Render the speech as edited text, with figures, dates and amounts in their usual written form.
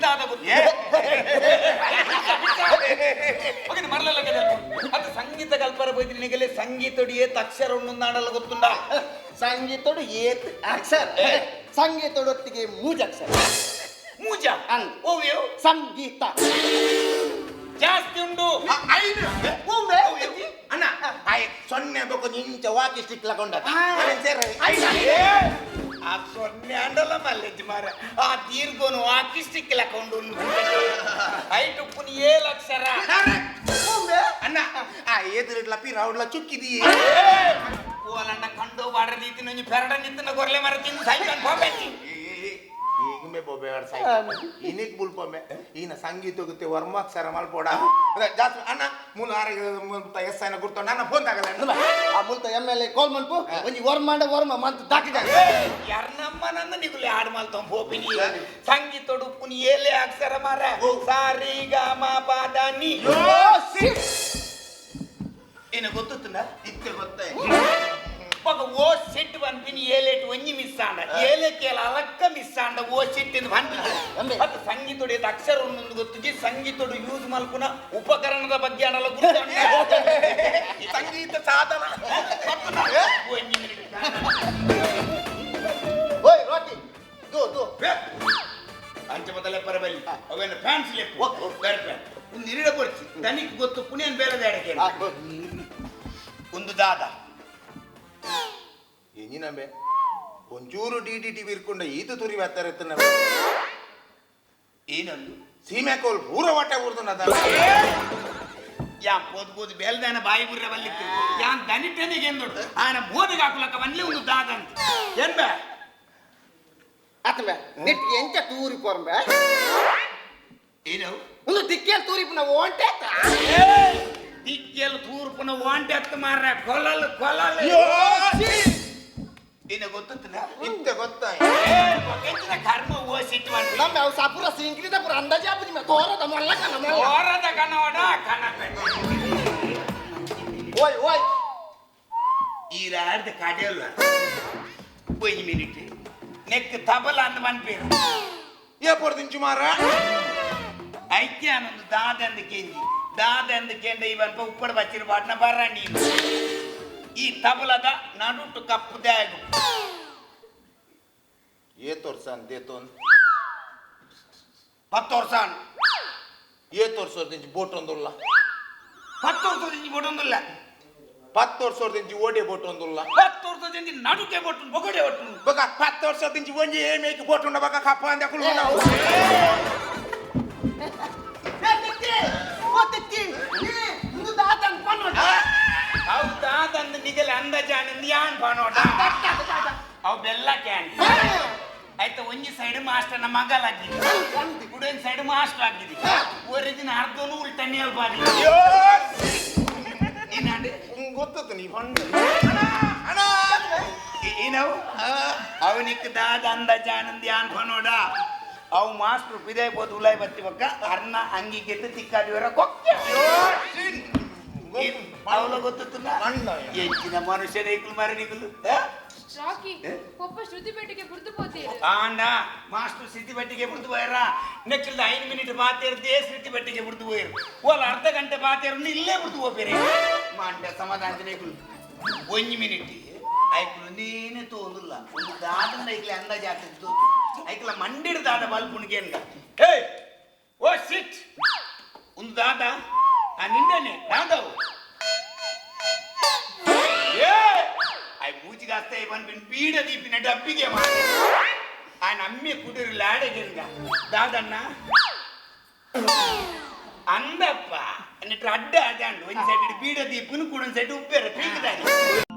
ದಾದ ಗೊತ್ತು ಮರಲೆಲ್ಲ ಅದು ಸಂಗೀತ ಕಲ್ಪರ పోయి ನಿನಗೆಲ್ಲ ಸಂಗೀತೋಡು ಏತ್ ಅಕ್ಷರ ಉಂಡು ಗೊತ್ತುಂಡ ಸಂಗೀತೋಡು ಏತ್ ಅಕ್ಷರ ಸಂಗೀತೋಡೊತ್ತಿಗೆ ಮೂಜ ಅಕ್ಷರ ಮೂಜ ಓವ್ಯೋ ಸಂಗೀತ ಜಾಸ್ತಿ ಉಂಡು ಅಣ್ಣ ಸೊನ್ನೆ ಬೇಕು ನಿಂಚ ವಾಕಿ ಸ್ಟಿಕ್ ಲಕೊಂಡ ಆ ಸೊನ್ನೆ ಅಂಡಲ್ಲ ಮಲ್ಲೆಜ್ಜಿ ಮಾರ ಆ ದೀರ್ಘನು ವಾಕಿ ಸ್ಟಿಕ್ ಲಕೊಂಡು ಐಟ್ ಉಪ್ಪುನಿ 7 ಅಕ್ಷರ ಅಣ್ಣ ಎದುರಿಡ್ಲ ಪಿ ರೌಡ್ಲ ಚುಕ್ಕಿದಿ ಓಲಣ್ಣ ಕಂಡು ಬಾಡ್ರ ರೀತಿ ನಂಜಿ ಪೆರಡ ನಿಂತನ ಗೊರ್ಲೆ ಮರ ತಿಂದು ಸೈಕನ್ ಹೋಗ್ಬೇಕಿ ಈಗಮೆ ಬೊಬ್ಬೆ ವರ್ಷ ಇನಿಕ್ ಬುಲ್ಪೊಮ್ಮೆ ಈನ ಸಂಗೀತ ಹೋಗುತ್ತೆ ವರ್ಮಾಕ್ಷರ ಮಲ್ಪೋಡ ಜಾಸ್ತಿ ಅಣ್ಣ ಮೂಲ ಆರೋಗ್ಯ ಎಸ್ ಐನ ಗುರ್ತ ನನ್ನ ಫೋನ್ ತಗಲ್ಲ ಆ ಮುಲ್ತ ಎಮ್ಮೆಲ್ಲೆ ಕೋಲ್ ಮಲ್ಪು ಒಂಜಿ ವರ್ಮ ಮಂತ್ ದಾಕಿದ ಯಾರನಮ್ಮ ನಂದ ನಿಗುಲೆ ಹಾಡು ಮಲ್ತಂ ಹೋಪಿನಿ ಸಂಗೀತೋಡು ಉಪ್ಪುನಿ 7 ಅಕ್ಷರ ಮಾರ ಸಾ ರಿ ಗ ಮ ಪ ದ ನಿ ಏನು ಗೊತ್ತುತ್ತಂದ ಇತ್ತೆ ಗೊತ್ತೇ ఒక ఓ సెట్ పంపిని ఏలేటి వంగి మిస్ ఆండ ఏలేకేల అలక్క మిస్ ఆండ ఓ సెట్ ಎಂದು పంಪಿನಿ ಅದು ಸಂಗೀತೋಡು ಏತ ಅಕ್ಷರ ಉಂಡು ಗೊತ್ತಿಗೆ ಸಂಗೀತೋಡು ಯೂಸ್ ಮಲ್ಪುನ ಉಪಕರಣದ ಬಗ್ಗೆ ಅನ್ನಲ್ಲ ಗುರುತ ಸಂಗೀತ ಸಾಧನ ಓಯ್ ರೋಟಿ ದೋ ಅಂಚ ಮೊದಲೇ ಪರಬಲಿ ಅವೇನು ಫ್ಯಾನ್ಸ್ ಲೆಪ್ಪು ಬೇರೆ ಫ್ಯಾನ್ ಒಂದು ನಿರಿಡ ಪೊರ್ಚಿ ದನಿಕ್ ಗೊತ್ತು ಪುಣೆನ್ ಬೇರೆ ಅಡಕೆ ಒಂದು ದಾದ ಎಂಜಿನಂಬೆ ಒಂಚೂರು ಡಿಡಿಟಿ ಬಿರ್ಕೊಂಡ ಈತು ತುರಿ ಬರ್ತಾರೆತ್ತನ ಏನೊಂದು ಸೀಮೆಕೋಲ್ ಪೂರ ಹೊಟ್ಟೆ ಊರ್ದು ಯಾನ್ ಪೋದು ಬೇಲ್ದಾನ ಬಾಯಿ ಬುರ್ರ ಬಲ್ಲಿತ್ತು ಯಾನ್ ದನಿಟನಿಗೆ ಎಂದೊಡ್ಡು ಆನ ಬೋದಿಗೆ ಹಾಕಲಕ್ಕ ಬನ್ಲಿ ಒಂದು ದಾದ ಅಂತ ಏನ್ ಬೇ ಆತಂಬೆ ನಿಟ್ ಎಂಚ ತೂರಿ ಪೋರಂಬೆ ಏನು ಒಂದು ದಿಕ್ಕೇಲ್ ತೂರಿ ಪುನ ಓಂಟೆ ದಿಕ್ಕೆಲ್ ತೂರ್ಪುನ ವಾಂಟೆ ಹತ್ತು ಮಾರ್ರ ಕೊಲಲ್ ಇನ್ನು ಗೊತ್ತಿಲ್ಲ ಇತ್ತೆ ಗೊತ್ತಾಯ್ ಹೆಚ್ಚಿನ ಕರ್ಮ ಓಸಿಟ್ಟು ಮಾಡಿ ನಮ್ಮ ಅವು ಸಾಪುರ ಸಿಂಕ್ರಿದ ಪುರ ಅಂದಾಜ ಆಪದಿ ಮೆ ತೋರದ ಮೊಲ್ಲ ಕನ ಓರದ ಕನ್ನಡ ಕನ್ನಡ ಓಯ್ ಈ ರಾಡ್ದ ಕಡೆಯಲ್ಲ 1 ಮಿನಿಟ್ ನೆಕ್ ತಬಲ ಅಂದ ಮನ್ಪೇರು ಏ ಪೊರ್ದಿಂಚು ಮಾರ ಐಕ್ಯ ಅನ್ನೊಂದು ದಾದ ಅಂದ ಕೇಂದ್ರ ಇವನ್ ಉಪ್ಪಡ ಬಚ್ಚಿರ ಬಾಟ್ನ ಬರ್ರ ನೀನು ಈ ತಬಲದ ನಡುಟು ಕಪ್ಪು ದ್ಯಾಗು ಏ ತೋರ್ಸನ್ ದೇತೋನ್ 10 ವರ್ಷ ಏ ತೋರ್ಸೋದಿಂಚು ಬೋಟ್ ಒಂದುಲ್ಲ 10 ವರ್ಷದಿಂದ ಬೋಟೊಂದಿಲ್ಲ 10 ವರ್ಷದಿಂದ ಓಡೆ ಬೋಟ್ ಒಂದುಲ್ಲ 10 ವರ್ಷದಿಂದ ನಡುಕೆ ಬೋಟು ಬೊಗಡೆ ಒಟ್ಟು ಬಗ 10 ವರ್ಷದಿಂದ ಒಂಜಿ ಏಮೇಕಿ ಬೋಟ್ ಉಂಡ ಬಗ ಕಪ್ಪ ಅಂದ ಕುಳು ನಾವು ಅವು ದಾದಂದು ನಿಗಲೆ ಅಂದಾಜಾನಿಂದ ಯಾನ್ ಪಾನೋಟ ಅವು ಬೆಲ್ಲ ಕ್ಯಾನ್ ಆಯ್ತಾ ಒಂಜಿ ಸೈಡ್ ಮಾಸ್ಟರ್ನ ಮಗಲಾಗಿದ್ದಿ ಕುಡಿಯನ್ ಸೈಡ್ ಮಾಸ್ಟರ್ ಆಗಿದ್ದಿ ಒರಿಜಿನ ಅರ್ಧನು ಉಲ್ಟನ್ನಿ ಅಲ್ಪಾದಿ ಏನಾಡಿ ಗೊತ್ತತ್ತು ನೀ ಏನವು ಅವನಿಕ್ ದಾದ ಅಂದಾಜಾನಿಂದ ಯಾನ್ ಪಾನೋಡ ಅವು ಮಾಸ್ಟರ್ ಪಿದೆ ಬೋದು ಉಲಾಯ್ ಬತ್ತಿ ಬಕ್ಕ ಅರ್ನ ಅಂಗಿ ಗೆದ್ದು ತಿಕ್ಕಾಡಿವರ ಕೊಕ್ಕೆ ಅವಳ ಗೊತ್ತಿಲ್ಲ ಹೆಚ್ಚಿನ ಮನುಷ್ಯ ರೇಕುಲು ಮರ ನಿಗುಲು ರಾಕಿ ಒಬ್ಬ ಶ್ರುತಿ ಪೆಟ್ಟಿಗೆ ಬುರ್ದು ಪೋತೀರು ಆಂಡ ಮಾಸ್ಟರ್ ಶ್ರುತಿ ಪೆಟ್ಟಿಗೆ ಬುರ್ದು ಹೋಯರ ನೆಕ್ಕಿಲ್ದ 5 ಮಿನಿಟ್ ಮಾತೇರ್ದೇ ಶ್ರುತಿ ಪೆಟ್ಟಿಗೆ ಬುರ್ದು ಹೋಯರು ಓಲ ಅರ್ಧ ಗಂಟೆ ಮಾತೇರು ಇಲ್ಲೇ ಬುರ್ದು ಹೋಗ್ಬೇರೆ ಮಾಂಡ ಸಮಾಧಾನ ರೇಕುಲು 1 ಮಿನಿಟ್ ಐಕ್ಲು ನೀನೆ ತೋಂದಿಲ್ಲ ಒಂದು ದಾದನ ಐಕ್ಲೆ ಅಂದಾಜು ಆಗ್ತದೆ ಐಕ್ಲ ಮಂಡಿಡ ದಾದ ಬಲ್ಪುಣಿಗೆ ಅನ್ಗ ಹೇ ಓ ಸಿಟ್ ಒಂದು ದಾದ ಆ ನಿಂಡನೆ ದಾದವು ಆಯ್ ಮೂಚಿಗಾಸ್ತ ಬಂದ್ಬಿನ್ ಬೀಡ ದೀಪಿನ ಡಬ್ಬಿಗೆ ಮಾಡಿ ఆయన అమ్మి కుడిరు ఆడగిరిగా దాదన్న అందప్ప అన్నట్టు అడ్డ అదండు ఒక సైడ్ బీడ దీపుని కూడా సైడ్ ఉప్పారు పీకుదాన్ని